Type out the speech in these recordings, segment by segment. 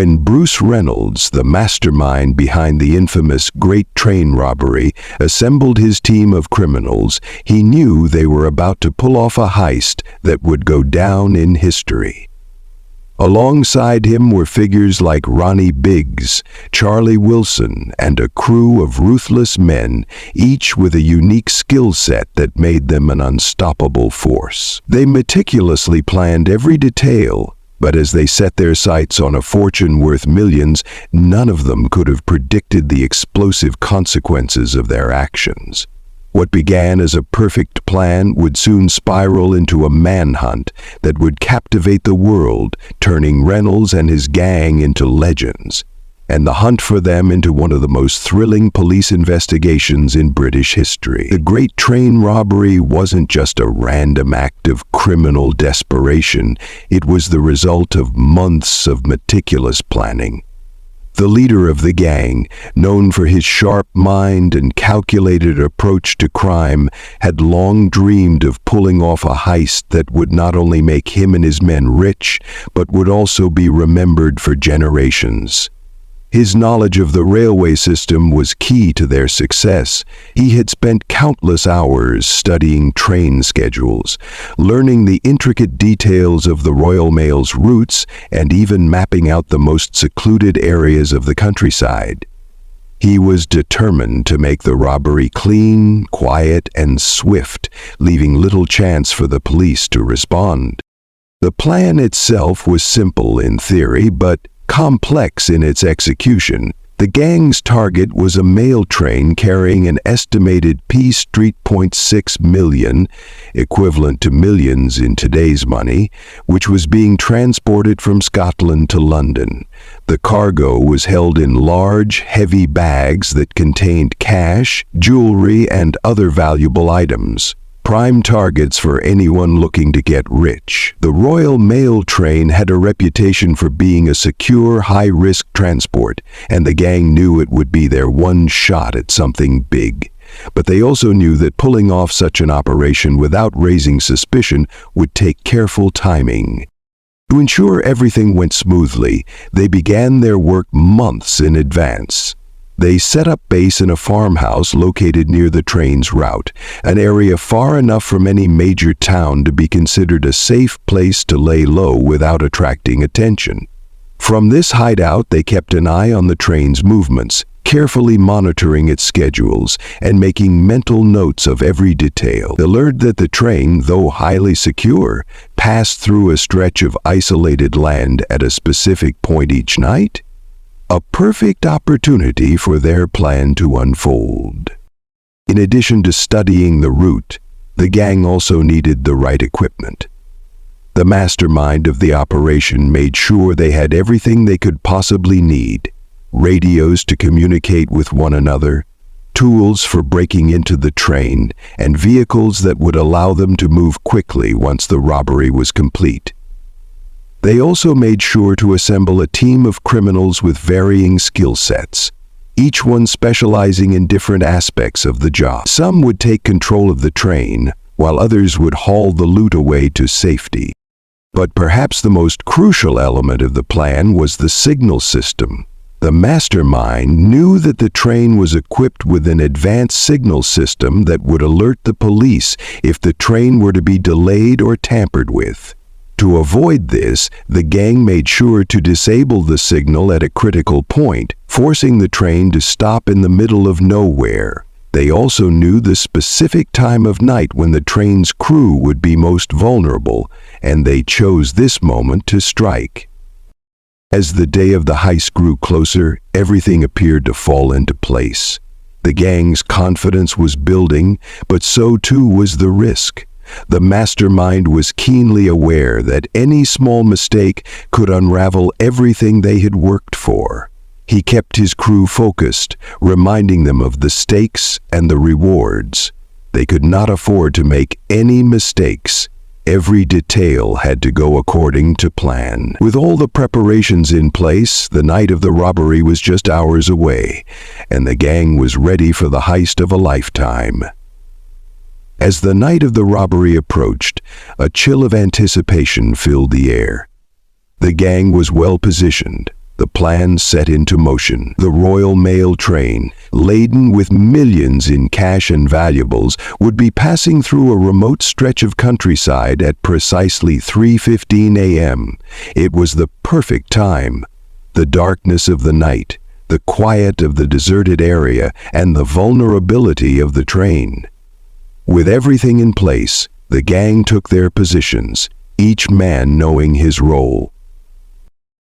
When Bruce Reynolds, the mastermind behind the infamous Great Train Robbery, assembled his team of criminals, he knew they were about to pull off a heist that would go down in history. Alongside him were figures like Ronnie Biggs, Charlie Wilson, and a crew of ruthless men, each with a unique skill set that made them an unstoppable force. They meticulously planned every detail, but as they set their sights on a fortune worth millions, none of them could have predicted the explosive consequences of their actions. What began as a perfect plan would soon spiral into a manhunt that would captivate the world, turning Reynolds and his gang into legends, and the hunt for them into one of the most thrilling police investigations in British history. The Great Train Robbery wasn't just a random act of criminal desperation, it was the result of months of meticulous planning. The leader of the gang, known for his sharp mind and calculated approach to crime, had long dreamed of pulling off a heist that would not only make him and his men rich, but would also be remembered for generations. His knowledge of the railway system was key to their success. He had spent countless hours studying train schedules, learning the intricate details of the Royal Mail's routes, and even mapping out the most secluded areas of the countryside. He was determined to make the robbery clean, quiet, and swift, leaving little chance for the police to respond. The plan itself was simple in theory, but complex in its execution. The gang's target was a mail train carrying an estimated P.6 million, equivalent to millions in today's money, which was being transported from Scotland to London. The cargo was held in large, heavy bags that contained cash, jewelry, and other valuable items. Prime targets for anyone looking to get rich. The Royal Mail train had a reputation for being a secure, high-risk transport, and the gang knew it would be their one shot at something big. But they also knew that pulling off such an operation without raising suspicion would take careful timing. To ensure everything went smoothly, they began their work months in advance. They set up base in a farmhouse located near the train's route, an area far enough from any major town to be considered a safe place to lay low without attracting attention. From this hideout, they kept an eye on the train's movements, carefully monitoring its schedules and making mental notes of every detail. They learned that the train, though highly secure, passed through a stretch of isolated land at a specific point each night. A perfect opportunity for their plan to unfold. In addition to studying the route, the gang also needed the right equipment. The mastermind of the operation made sure they had everything they could possibly need: radios to communicate with one another, tools for breaking into the train, and vehicles that would allow them to move quickly once the robbery was complete. They also made sure to assemble a team of criminals with varying skill sets, each one specializing in different aspects of the job. Some would take control of the train, while others would haul the loot away to safety. But perhaps the most crucial element of the plan was the signal system. The mastermind knew that the train was equipped with an advanced signal system that would alert the police if the train were to be delayed or tampered with. To avoid this, the gang made sure to disable the signal at a critical point, forcing the train to stop in the middle of nowhere. They also knew the specific time of night when the train's crew would be most vulnerable, and they chose this moment to strike. As the day of the heist grew closer, everything appeared to fall into place. The gang's confidence was building, but so too was the risk. The mastermind was keenly aware that any small mistake could unravel everything they had worked for. He kept his crew focused, reminding them of the stakes and the rewards. They could not afford to make any mistakes. Every detail had to go according to plan. With all the preparations in place, the night of the robbery was just hours away, and the gang was ready for the heist of a lifetime. As the night of the robbery approached, a chill of anticipation filled the air. The gang was well positioned, The plan set into motion. The Royal Mail train, laden with millions in cash and valuables, would be passing through a remote stretch of countryside at precisely 3:15 a.m. It was the perfect time. The darkness of the night, the quiet of the deserted area, and the vulnerability of the train. With everything in place, the gang took their positions, each man knowing his role.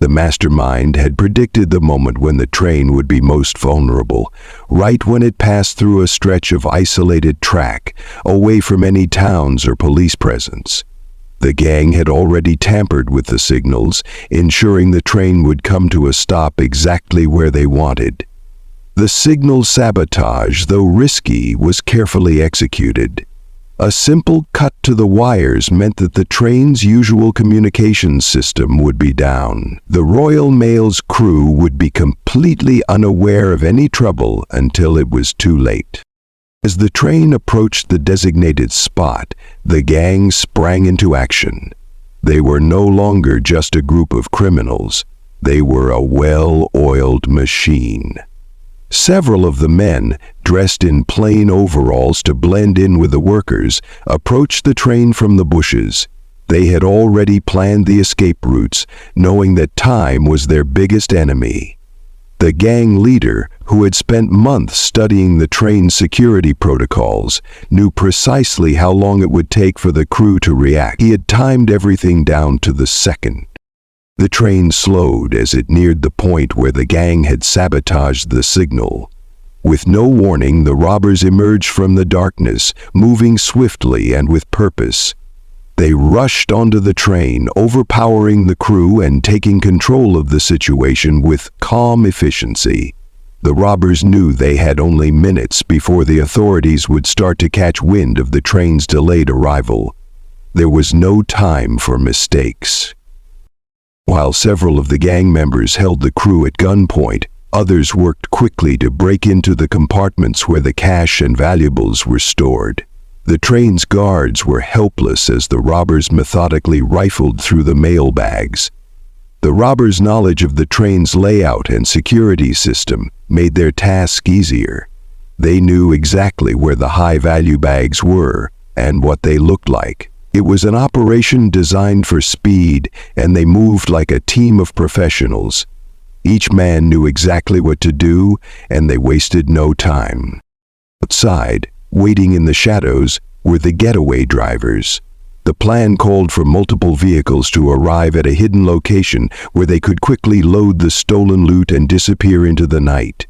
The mastermind had predicted the moment when the train would be most vulnerable, right when it passed through a stretch of isolated track, away from any towns or police presence. The gang had already tampered with the signals, ensuring the train would come to a stop exactly where they wanted. The signal sabotage, though risky, was carefully executed. A simple cut to the wires meant that the train's usual communications system would be down. The Royal Mail's crew would be completely unaware of any trouble until it was too late. As the train approached the designated spot, the gang sprang into action. They were no longer just a group of criminals. They were a well-oiled machine. Several of the men, dressed in plain overalls to blend in with the workers, approached the train from the bushes. They had already planned the escape routes, knowing that time was their biggest enemy. The gang leader, who had spent months studying the train's security protocols, knew precisely how long it would take for the crew to react. He had timed everything down to the second. The train slowed as it neared the point where the gang had sabotaged the signal. With no warning, the robbers emerged from the darkness, moving swiftly and with purpose. They rushed onto the train, overpowering the crew and taking control of the situation with calm efficiency. The robbers knew they had only minutes before the authorities would start to catch wind of the train's delayed arrival. There was no time for mistakes. While several of the gang members held the crew at gunpoint, others worked quickly to break into the compartments where the cash and valuables were stored. The train's guards were helpless as the robbers methodically rifled through the mail bags. The robbers' knowledge of the train's layout and security system made their task easier. They knew exactly where the high-value bags were and what they looked like. It was an operation designed for speed, and they moved like a team of professionals. Each man knew exactly what to do, and they wasted no time. Outside, waiting in the shadows, were the getaway drivers. The plan called for multiple vehicles to arrive at a hidden location where they could quickly load the stolen loot and disappear into the night.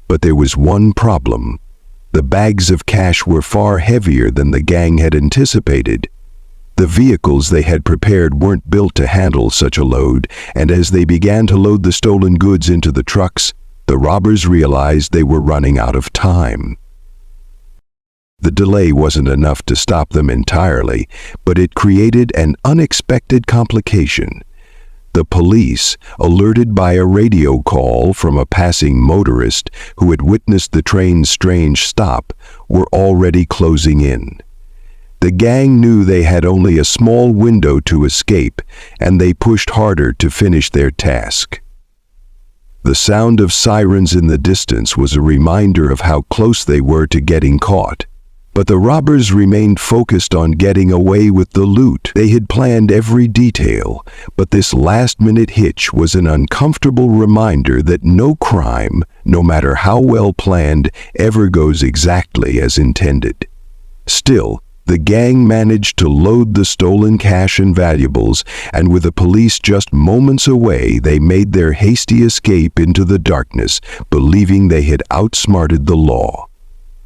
But there was one problem. The bags of cash were far heavier than the gang had anticipated. The vehicles they had prepared weren't built to handle such a load, and as they began to load the stolen goods into the trucks, the robbers realized they were running out of time. The delay wasn't enough to stop them entirely, but it created an unexpected complication. The police, alerted by a radio call from a passing motorist who had witnessed the train's strange stop, were already closing in. The gang knew they had only a small window to escape, and they pushed harder to finish their task. The sound of sirens in the distance was a reminder of how close they were to getting caught. But the robbers remained focused on getting away with the loot. They had planned every detail, but this last-minute hitch was an uncomfortable reminder that no crime, no matter how well planned, ever goes exactly as intended. Still, the gang managed to load the stolen cash and valuables, and with the police just moments away, they made their hasty escape into the darkness, believing they had outsmarted the law.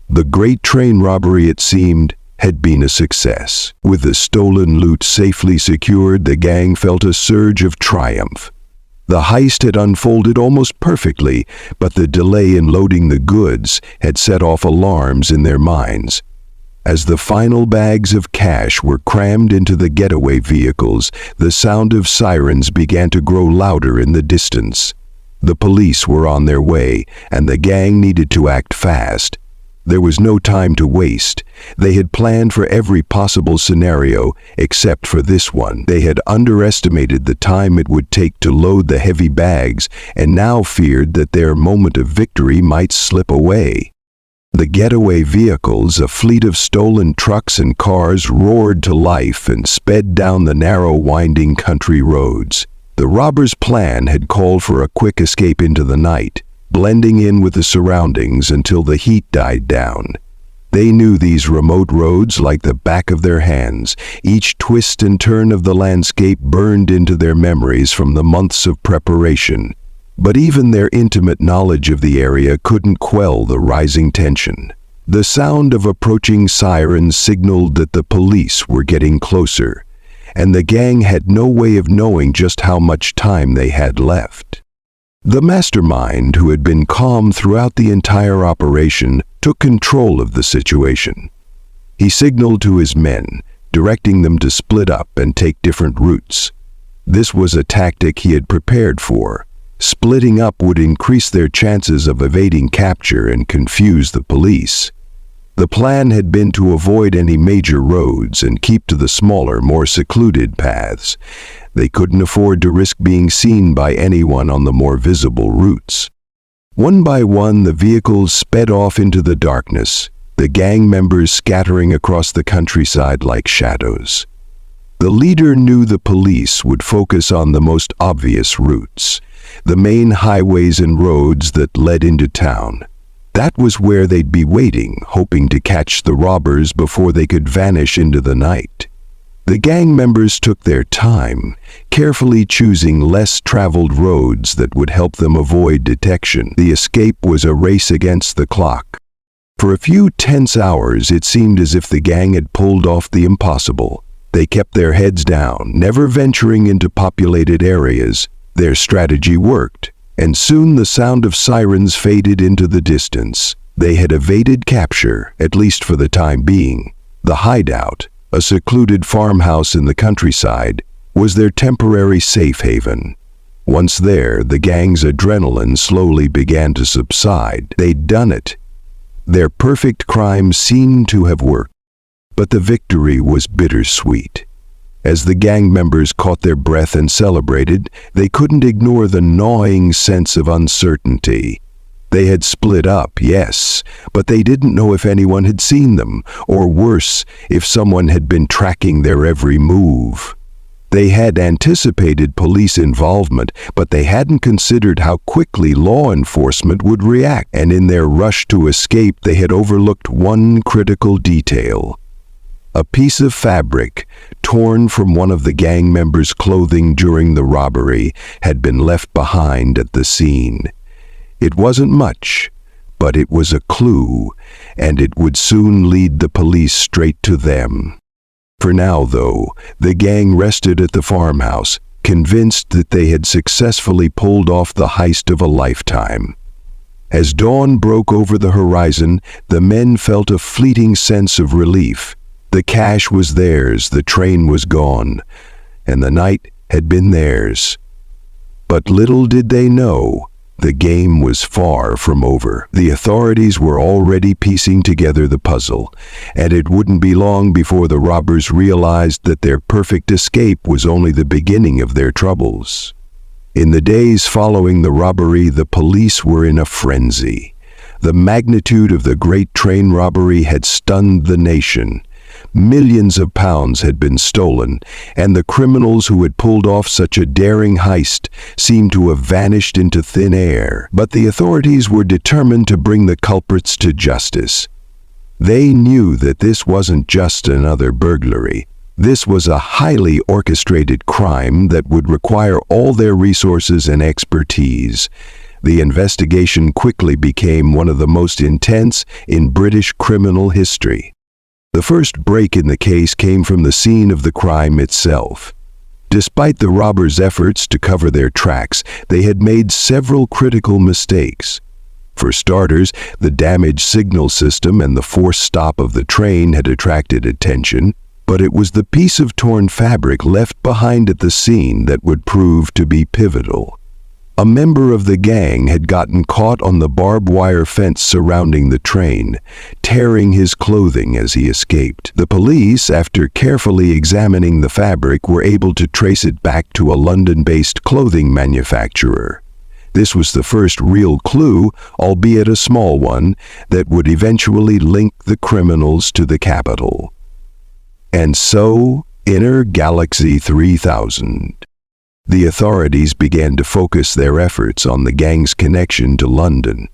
The Great Train Robbery, it seemed, had been a success. With the stolen loot safely secured, the gang felt a surge of triumph. The heist had unfolded almost perfectly, but the delay in loading the goods had set off alarms in their minds. As the final bags of cash were crammed into the getaway vehicles, the sound of sirens began to grow louder in the distance. The police were on their way, and the gang needed to act fast. There was no time to waste. They had planned for every possible scenario except for this one. They had underestimated the time it would take to load the heavy bags and now feared that their moment of victory might slip away. The getaway vehicles, a fleet of stolen trucks and cars, roared to life and sped down the narrow, winding country roads. The robbers' plan had called for a quick escape into the night, blending in with the surroundings until the heat died down. They knew these remote roads like the back of their hands. Each twist and turn of the landscape burned into their memories from the months of preparation. But even their intimate knowledge of the area couldn't quell the rising tension. The sound of approaching sirens signaled that the police were getting closer, and the gang had no way of knowing just how much time they had left. The mastermind, who had been calm throughout the entire operation, took control of the situation. He signaled to his men, directing them to split up and take different routes. This was a tactic he had prepared for. Splitting up would increase their chances of evading capture and confuse the police. The plan had been to avoid any major roads and keep to the smaller, more secluded paths. They couldn't afford to risk being seen by anyone on the more visible routes. One by one, the vehicles sped off into the darkness, the gang members scattering across the countryside like shadows. The leader knew the police would focus on the most obvious routes, the main highways and roads that led into town. That was where they'd be waiting, hoping to catch the robbers before they could vanish into the night. The gang members took their time, carefully choosing less traveled roads that would help them avoid detection. The escape was a race against the clock. For a few tense hours, it seemed as if the gang had pulled off the impossible. They kept their heads down, never venturing into populated areas. Their strategy worked, and soon the sound of sirens faded into the distance. They had evaded capture, at least for the time being. The hideout, a secluded farmhouse in the countryside, was their temporary safe haven. Once there, the gang's adrenaline slowly began to subside. They'd done it. Their perfect crime seemed to have worked, but the victory was bittersweet. As the gang members caught their breath and celebrated, they couldn't ignore the gnawing sense of uncertainty. They had split up, yes, but they didn't know if anyone had seen them, or worse, if someone had been tracking their every move. They had anticipated police involvement, but they hadn't considered how quickly law enforcement would react, and in their rush to escape, they had overlooked one critical detail. A piece of fabric, torn from one of the gang members' clothing during the robbery, had been left behind at the scene. It wasn't much, but it was a clue, and it would soon lead the police straight to them. For now, though, the gang rested at the farmhouse, convinced that they had successfully pulled off the heist of a lifetime. As dawn broke over the horizon, the men felt a fleeting sense of relief. The cash was theirs, the train was gone, and the night had been theirs. But little did they know, the game was far from over. The authorities were already piecing together the puzzle, and it wouldn't be long before the robbers realized that their perfect escape was only the beginning of their troubles. In the days following the robbery, the police were in a frenzy. The magnitude of the Great Train Robbery had stunned the nation. Millions of pounds had been stolen, and the criminals who had pulled off such a daring heist seemed to have vanished into thin air. But the authorities were determined to bring the culprits to justice. They knew that this wasn't just another burglary. This was a highly orchestrated crime that would require all their resources and expertise. The investigation quickly became one of the most intense in British criminal history. The first break in the case came from the scene of the crime itself. Despite the robbers' efforts to cover their tracks, they had made several critical mistakes. For starters, the damaged signal system and the forced stop of the train had attracted attention, but it was the piece of torn fabric left behind at the scene that would prove to be pivotal. A member of the gang had gotten caught on the barbed wire fence surrounding the train, tearing his clothing as he escaped. The police, after carefully examining the fabric, were able to trace it back to a London-based clothing manufacturer. This was the first real clue, albeit a small one, that would eventually link the criminals to the capital. And so, Inner Galaxy 3000. The authorities began to focus their efforts on the gang's connection to London.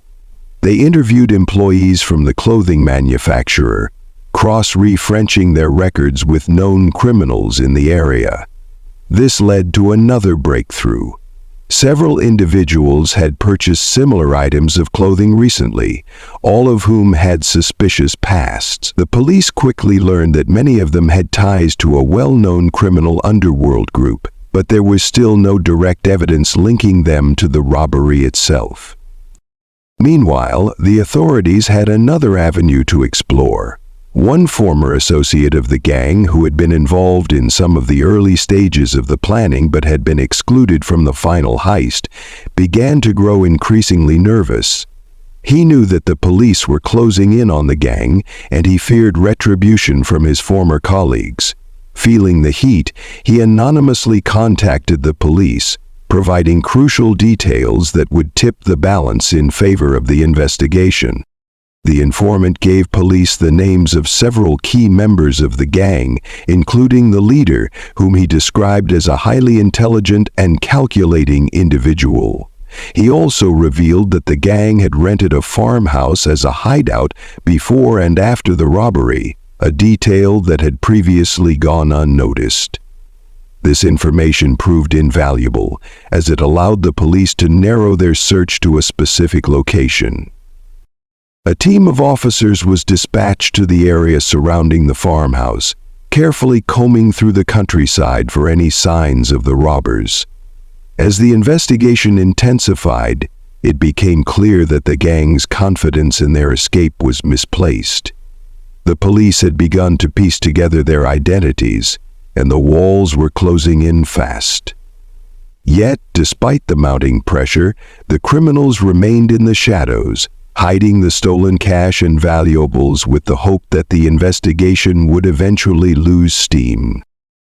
They interviewed employees from the clothing manufacturer, cross-referencing their records with known criminals in the area. This led to another breakthrough. Several individuals had purchased similar items of clothing recently, all of whom had suspicious pasts. The police quickly learned that many of them had ties to a well-known criminal underworld group, but there was still no direct evidence linking them to the robbery itself. Meanwhile, the authorities had another avenue to explore. One former associate of the gang, who had been involved in some of the early stages of the planning but had been excluded from the final heist, began to grow increasingly nervous. He knew that the police were closing in on the gang, and he feared retribution from his former colleagues. Feeling the heat, he anonymously contacted the police, providing crucial details that would tip the balance in favor of the investigation. The informant gave police the names of several key members of the gang, including the leader, whom he described as a highly intelligent and calculating individual. He also revealed that the gang had rented a farmhouse as a hideout before and after the robbery, a detail that had previously gone unnoticed. This information proved invaluable, as it allowed the police to narrow their search to a specific location. A team of officers was dispatched to the area surrounding the farmhouse, carefully combing through the countryside for any signs of the robbers. As the investigation intensified, it became clear that the gang's confidence in their escape was misplaced. The police had begun to piece together their identities, and the walls were closing in fast. Yet, despite the mounting pressure, the criminals remained in the shadows, hiding the stolen cash and valuables with the hope that the investigation would eventually lose steam.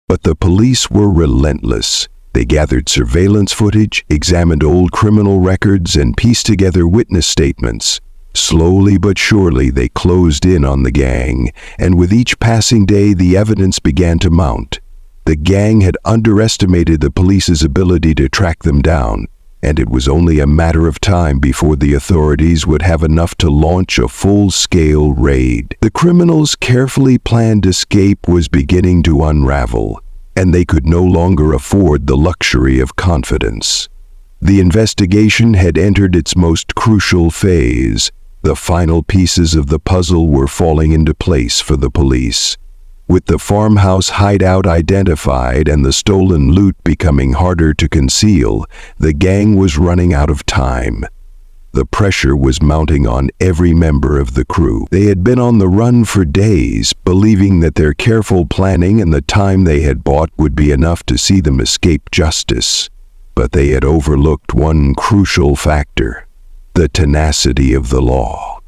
But the police were relentless. They gathered surveillance footage, examined old criminal records, and pieced together witness statements. Slowly but surely they closed in on the gang, and with each passing day the evidence began to mount. The gang had underestimated the police's ability to track them down, and it was only a matter of time before the authorities would have enough to launch a full-scale raid. The criminals' carefully planned escape was beginning to unravel, and they could no longer afford the luxury of confidence. The investigation had entered its most crucial phase. The final pieces of the puzzle were falling into place for the police. With the farmhouse hideout identified and the stolen loot becoming harder to conceal, the gang was running out of time. The pressure was mounting on every member of the crew. They had been on the run for days, believing that their careful planning and the time they had bought would be enough to see them escape justice. But they had overlooked one crucial factor: the tenacity of the law.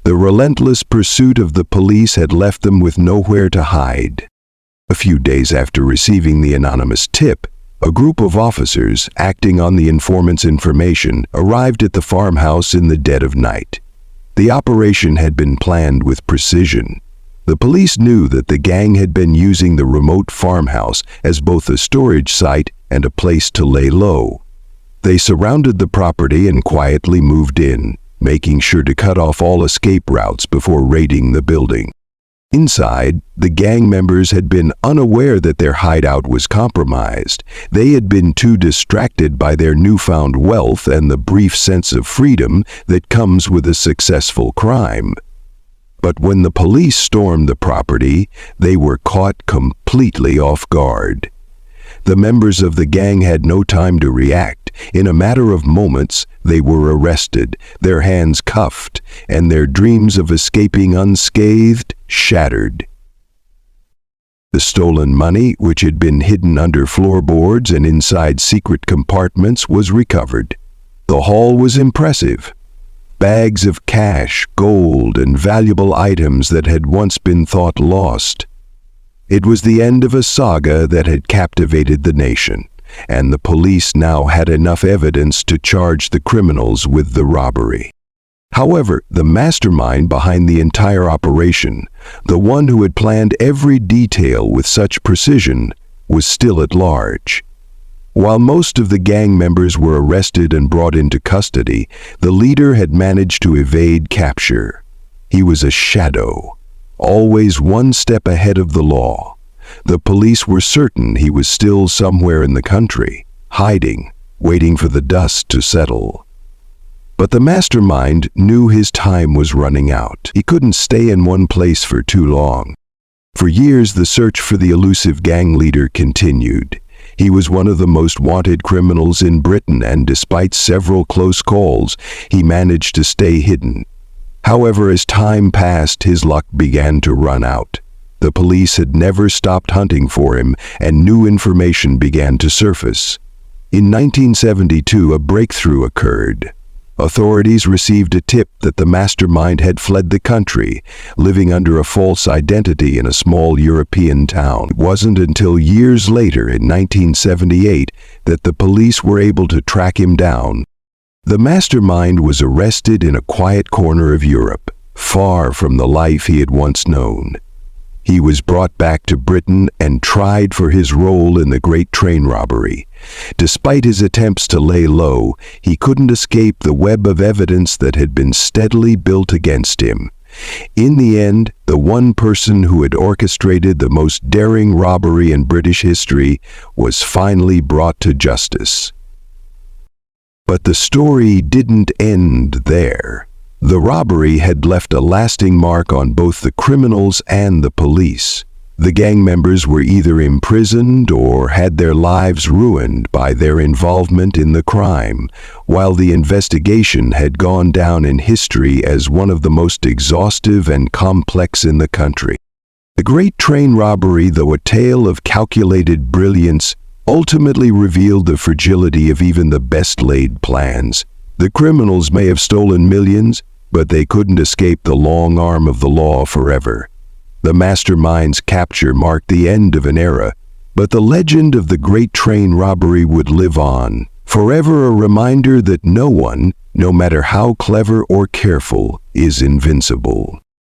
The relentless pursuit of the police had left them with nowhere to hide. A few days after receiving the anonymous tip, a group of officers, acting on the informant's information, arrived at the farmhouse in the dead of night. The operation had been planned with precision. The police knew that the gang had been using the remote farmhouse as both a storage site and a place to lay low. They surrounded the property and quietly moved in, making sure to cut off all escape routes before raiding the building. Inside, the gang members had been unaware that their hideout was compromised. They had been too distracted by their newfound wealth and the brief sense of freedom that comes with a successful crime. But when the police stormed the property, they were caught completely off guard. The members of the gang had no time to react. In a matter of moments, they were arrested, their hands cuffed, and their dreams of escaping unscathed shattered. The stolen money, which had been hidden under floorboards and inside secret compartments, was recovered. The haul was impressive. Bags of cash, gold, and valuable items that had once been thought lost. It was the end of a saga that had captivated the nation, and the police now had enough evidence to charge the criminals with the robbery. However, the mastermind behind the entire operation, the one who had planned every detail with such precision, was still at large. While most of the gang members were arrested and brought into custody, the leader had managed to evade capture. He was a shadow, always one step ahead of the law. The police were certain he was still somewhere in the country, hiding, waiting for the dust to settle. But the mastermind knew his time was running out. He couldn't stay in one place for too long. For years, the search for the elusive gang leader continued. He was one of the most wanted criminals in Britain, and despite several close calls, he managed to stay hidden. However, as time passed, his luck began to run out. The police had never stopped hunting for him, and new information began to surface. In 1972, a breakthrough occurred. Authorities received a tip that the mastermind had fled the country, living under a false identity in a small European town. It wasn't until years later, in 1978, that the police were able to track him down. The mastermind was arrested in a quiet corner of Europe, far from the life he had once known. He was brought back to Britain and tried for his role in the Great Train Robbery. Despite his attempts to lay low, he couldn't escape the web of evidence that had been steadily built against him. In the end, the one person who had orchestrated the most daring robbery in British history was finally brought to justice. But the story didn't end there. The robbery had left a lasting mark on both the criminals and the police. The gang members were either imprisoned or had their lives ruined by their involvement in the crime, while the investigation had gone down in history as one of the most exhaustive and complex in the country. The Great Train Robbery, though a tale of calculated brilliance, ultimately revealed the fragility of even the best-laid plans. The criminals may have stolen millions, but they couldn't escape the long arm of the law forever. The mastermind's capture marked the end of an era, but the legend of the Great Train Robbery would live on, forever a reminder that no one, no matter how clever or careful, is invincible.